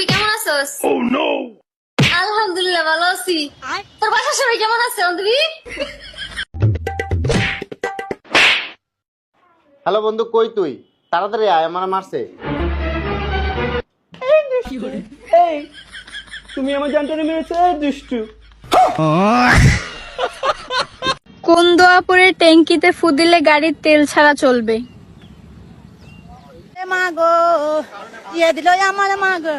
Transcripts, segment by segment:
বান্ধবী কেমন আছোস? আলহামদুলিল্লাহ ভালো আছি। তোর বাসার সবাই কেমন আছে বান্ধবী? হ্যালো বন্ধু, কই তুই? তাড়াতাড়ি আয়, আমার মারছে। এই তুমি আমার জানটারে মেরেছো দুষ্টু। কোন দোয়া পরে ট্যাঙ্কিতে ফু দিলে গাড়ির তেল ছাড়া চলবে? মা গো ইয়ে দিল আমার মা গো,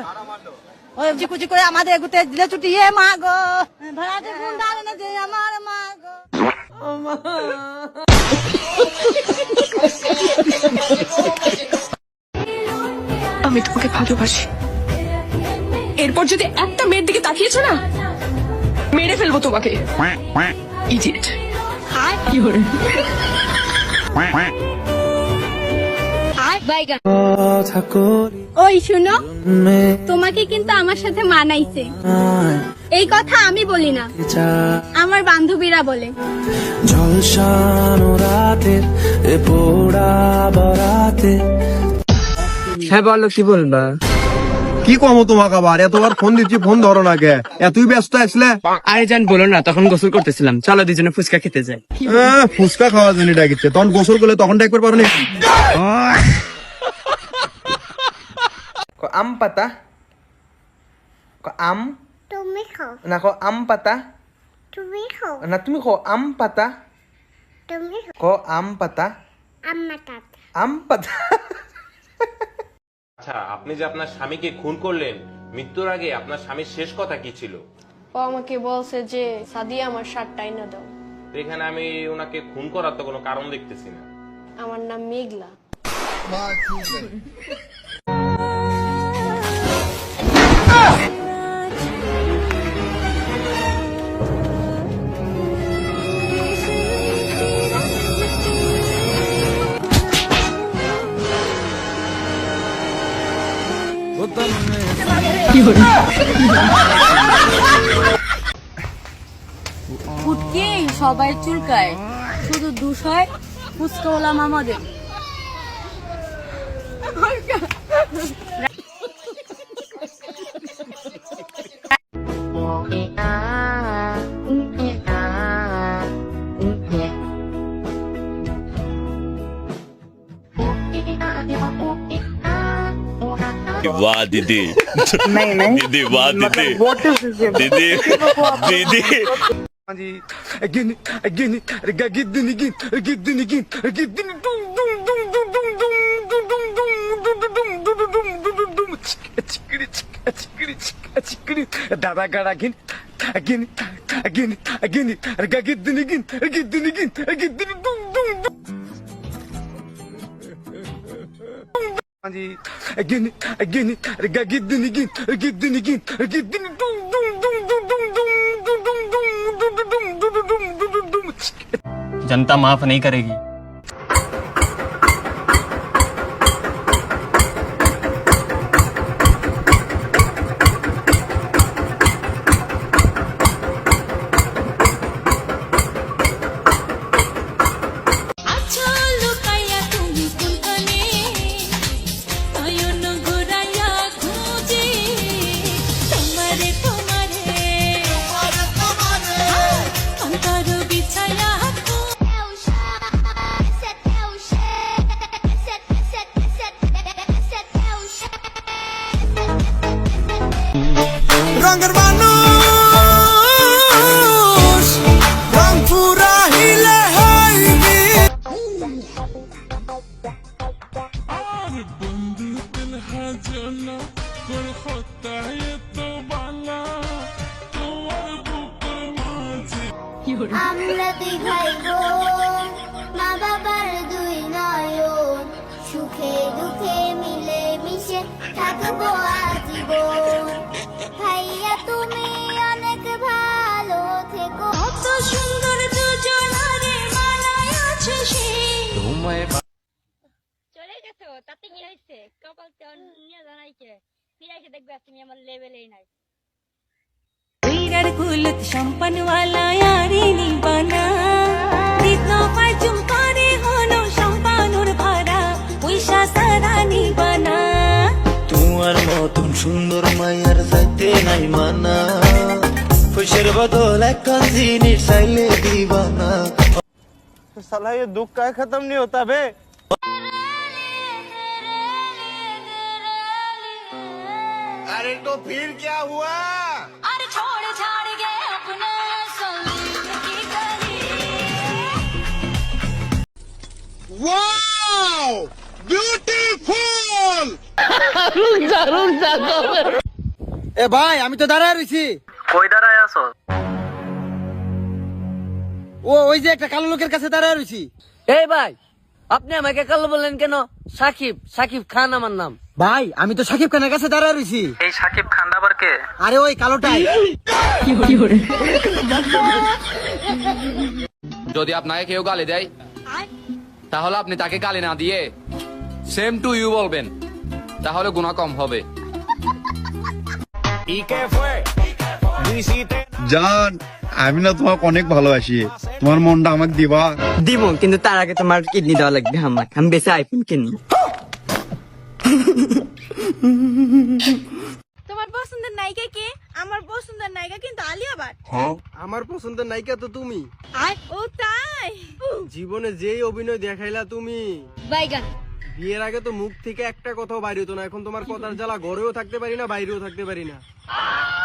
ওই চিকুচি করে আমাদের এগুতে দিলে ছুটি এ মা গো, ভাড়াতে ফোন ডালে না যে আমার মা গো। আমি তোমাকে ভালোবাসি। এরপর যদি একটা মেয়ের দিকে তাকিয়েছো না, মেরে ফেলবো তোমাকে। ইডিয়েট। ওই শুনো, তোমাকে কিন্তু আমার সাথে মানাইছে। এই কথা আমি বলি না, আমার বান্ধবীরা বলে। হ্যাঁ বলো, কি বলবা? কি কমো তোমাকে আবার? এতবার ফোন দিচ্ছি, ফোন ধরো না কে? এতই ব্যস্ত আসলে? আরে জান বলো না, তখন গোসল করতেছিলাম। চলো দুজনে ফুচকা খেতে যাই। ফুচকা খাওয়ার জন্য ডাকিচ্ছে, তখন গোসল করলে তখন ডাকবার পারো নি? আম পাতা, আম তুমি খাও, না আম পাতা, তুমি খাও, না তুমি আম পাতা, তুমি আম পাতা, আম্মা তাত আম পাতা। আচ্ছা, আপনি যে আপনার স্বামীকে খুন করলেন, মৃত্যুর আগে আপনার স্বামীর শেষ কথা কি ছিল? ও আমাকে বলছে যে সাদিয়া আমার শার্টটা এনে দাও। তো এখানে আমি ওনাকে খুন করার তো কোনো কারণ দেখতেছি না। আমার নাম মেঘলা। ফুটকে সবাই চুলকায়, শুধু দুষ হয় ফুচকাওয়ালা মামাদের। वाह दीदी, दीदी वाह दीदी, दीदी दीदी। দাদা গাড়া গিন গিন গিন গিন গিদ্দিনি গিন গিদ্দিনি গিন গিদ্দিনি ডুম ডুম ডুম গিন গিন গিদ্দিনি গিন গিদ্দিনি গিন গিদ্দিনি ডুম ডুম ডুম ডুম ডুম ডুম ডুম ডুম ডুম ডুম ডুম ডুম ডুম। जनता माफ नहीं करेगी। রঙের মানুষ রং পুরা হিলে হইবি। আমরা দুই ভাই বোন, মা বাবার দুই নয়ন, সুখে দুঃখে মিলে মিশে থাকবো আজীবন। ভাইয়া তুমি অনেক ভালো থেকো, কত সুন্দর দুজনারে মানায় আছে সে। চলে গেছো তাতে কি হয়েছে? কপাল তো নিয়ে জানাইছে, ফিরে এসে দেখবে তুমি আমার লেভেলেই নাই। কুলত সম্পন্ন वाला यारी নিবানা, দিতো পাজুম করে হলো সম্পানুর ভরা, পয়সা সারা নিবানা। তোমার মতন সুন্দর মায়ার যাইতে নাই মানা খুশির বদল এক জিনিস চাইলে দিবানা साला ये दुख का खत्म नहीं होता बे। अरे तो फिर क्या हुआ अरे छोड़ छाड़ के अपना संग की गली वाओ ब्यूटीफुल এ ভাই আমি তো দাঁড়ায় রইছি। কই দাঁড়ায় আছো? ওই যে একটা কালো লোকের কাছে দাঁড়ায় রইছি। এই ভাই আপনি আমাকে কালো বললেন কেন? সাকিব খান আমার নাম। ভাই আমি তো সাকিব খানের কাছে দাঁড়ায় রইছি। এই সাকিব খান আবার কে? আরে ওই কালোটাই। যদি আপনাকে কেউ গালি দেয় তাহলে আপনি তাকে গালি না দিয়ে সেম টু ইউ বলবেন, তাহলে গুনাহ কম হবে। জান আমি না তোমাকে অনেক ভালোবাসি, তোমার মনটা আমাকে দিবা? দিব, কিন্তু তার আগে তোমার কিডনি দেওয়া লাগবে আমাকে। আমি বেশি আইফোন কিনি। তোমার পছন্দের নায়িকা কে? আমার পছন্দের নায়িকা কিন্তু আলিয়া ভাট। আমার পছন্দের নায়িকা তো তুমি। ও তাই? জীবনে যেই অভিনয় দেখাইলা তুমি, বাইগান বিয়ের আগে তো মুখ থেকে একটা কথাও বাইরে হতো না। এখন তোমার কথার জ্বালা ঘরেও থাকতে পারি না, বাইরেও থাকতে পারি না।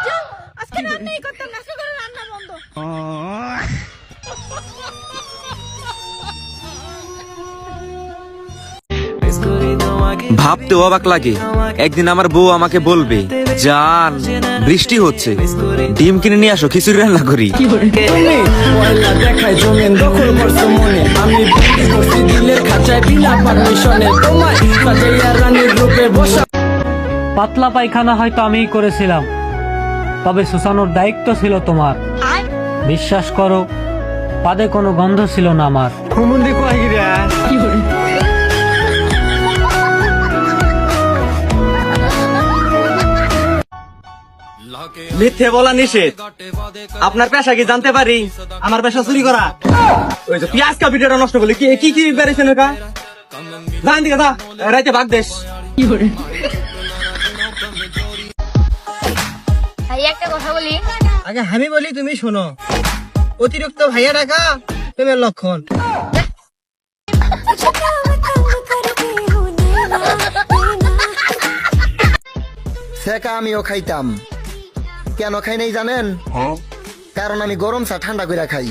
যাও, আজকে রান্নাই করতাম না, আজকে করে রান্না বন্ধ। ভাবতে অবাক লাগে, একদিন আমার বউ আমাকে বলবে, জান বৃষ্টি হচ্ছে, ডিম কিনে নিয়ে আসো, খিচুড়ি রান্না করি। পাতলা পায়খানা হয়তো আমিই করেছিলাম, তবে শুষানোর দায়িত্ব ছিল তোমার। বিশ্বাস করো, পাদে কোনো গন্ধ ছিল না আমার। মিথ্যে বলা নিষেধ। আপনার পেশা কি জানতে পারি? আমার পেশা চুরি করা। ওই যে পেঁয়াজ কা ভিডিওটা নষ্ট করলে কি কি বেরিয়েছেন ওটা? জান দিকে দা রাইতে ভাগ দেশ। ভাই একটা কথা বলি। আগে আমি বলি তুমি শোনো, অতিরিক্ত ভাইয়া টাকা প্রেমের লক্ষণ। সেকা আমিও খাইতাম, কেন খাই নাই জানেন? কারণ আমি গরম চা ঠান্ডা করে খাই।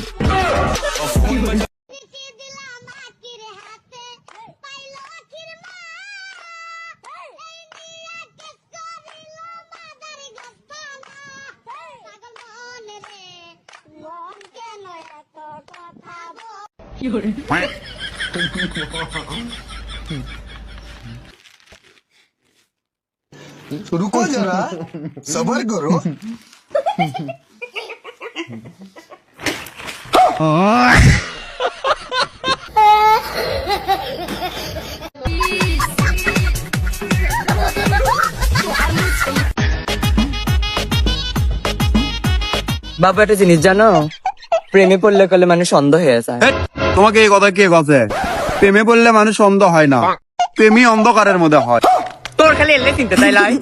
रुको जरा सबर करो। বাবা একটা জিনিস জানো, প্রেমে পড়লে কলে মানুষ অন্ধ হয়ে যায়। তোমাকে এই কথা কে কথা? প্রেমে পড়লে মানুষ অন্ধ হয় না, প্রেমই অন্ধকারের মধ্যে হয়। তোর খালি এলে চিনতে তাই লাই।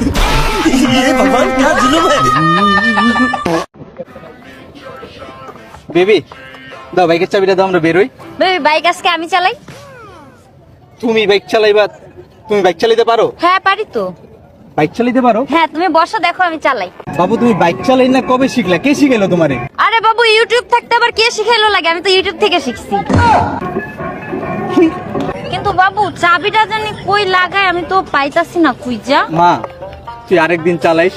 বেবি দাও বাইকের চাবিটা দাও, আমরা বেরোই। বেবি বাইক আজকে আমি চালাই। তুমি বাইক চালাইবা? তুমি বাইক চালাতে পারো? হ্যাঁ পারি তো। বাইক চালাতে পারো? হ্যাঁ তুমি বসো, দেখো আমি চালাই। বাবু তুমি বাইক চালাই না কবে শিখলা? কে শিখাইলো তোমারে? আরে বাবু ইউটিউব থাকতে আবার কে শিখাইলো লাগে? আমি তো ইউটিউব থেকে শিখছি। কিন্তু বাবু চাবিটা জানি কই লাগায়, আমি তো পাইতাছি না খুঁজা। মা তুই আরেকদিন চালাইস,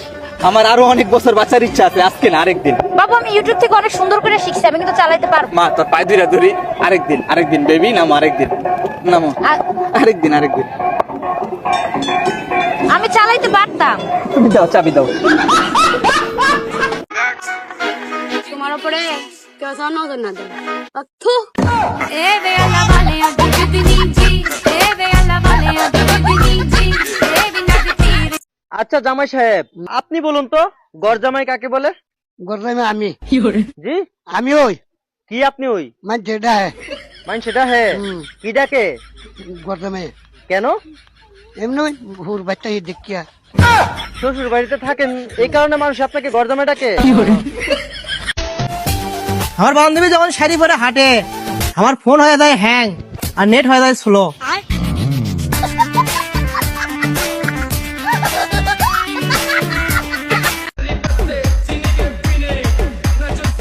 আমার আরো অনেক বছর বাঁচার ইচ্ছা আছে, আজকে না আরেকদিন। বাবু আমি ইউটিউব থেকে অনেক সুন্দর করে শিখছি, আমি কিন্তু চালাইতে পারবো। মা তোর পায়ে ধরে ধরি, আরেকদিন বেবি নামো, আরেকদিন নামো, আরেকদিন। আমি চালাইতে পারতাম। তুমি দাও চাবি দাও। তোমার উপরে কেউ যেন নজর না দেয়। আচ্ছা জামাই সাহেব, আপনি বলুন তো গড় জামাই কাকে বলে? গড় জামাই আমি। জি আমি ওই কি? আপনি ওই মান সেটা হ্যাঁ কি ডাকে? গড় জামাই। কেন? এমনি ঘুর বাচ্চা দেখিয়া শ্বশুর বাড়িতে থাকেন এই কারণে মানুষ আপনাকে গর্দমে ডাকে। আমার বান্ধবী যখন শাড়ি পরে হাঁটে আমার ফোন হয়ে যায় হ্যাং আর নেট হয়ে যায় স্লো।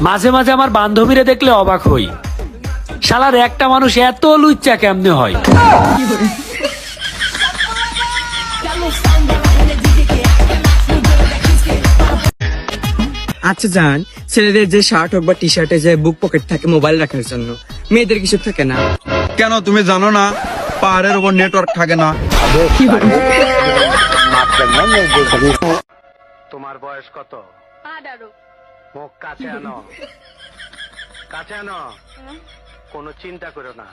মাঝে মাঝে আমার বান্ধবীরে দেখলে অবাক হই, শালার একটা মানুষ এত লুচ্চা কেমনে হয়। আচ্ছা জান, ছেলেদের যে শার্ট হোক বা টি শার্টে যে বুক পকেট থাকে মোবাইল রাখার জন্য, মেয়েদের কিছু থাকে না কেন তুমি জানো না পাহাড়ের উপর নেটওয়ার্ক থাকে না? তোমার বয়স কত? 18। মুখ কাছে আনো, কাছে আনো। কোনো চিন্তা করো না,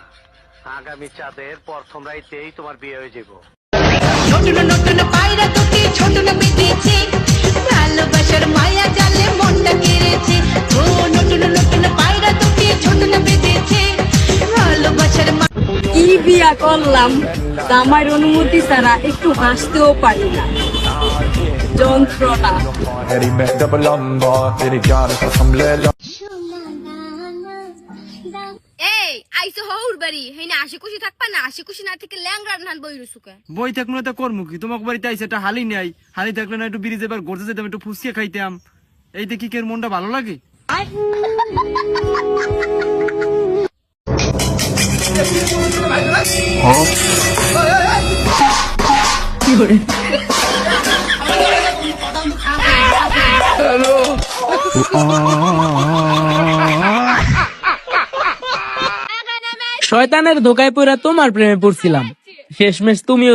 আগামী চাঁদের প্রথম রাইতেই তোমার বিয়ে হয়ে যাব। নতুন নতুন পায়রা তোকে ছোট না পেতেছে, ভালোবাসার মায়া জালে মনটা কেড়েছে। ও নতুন নতুন পায়রা তোকে ছোট না পেতেছে, ভালোবাসার কি বিয়া করলাম, আমার অনুমতি ছাড়া একটু হাসতেও পারি না, যন্ত্রণা। এই আইসো হউর বাড়ি, হেই না আশি খুশি থাকবা না, আশি খুশি না থেকে ল্যাংড়া নান বই রুসুকে। বই থাকলে তো করবো কি, তোমাকে বাড়িতে আইসে একটা হালি নাই, হালি থাকলে না একটু ব্রিজে এবার ঘুরতে যেতাম, একটু ফুসকে খাইতাম, এই দেখি কে মনটা ভালো লাগে। শয়তানের ধোকায় পড়ে তোমার প্রেমে পড়ছিলাম, শেষমেশ তুমিও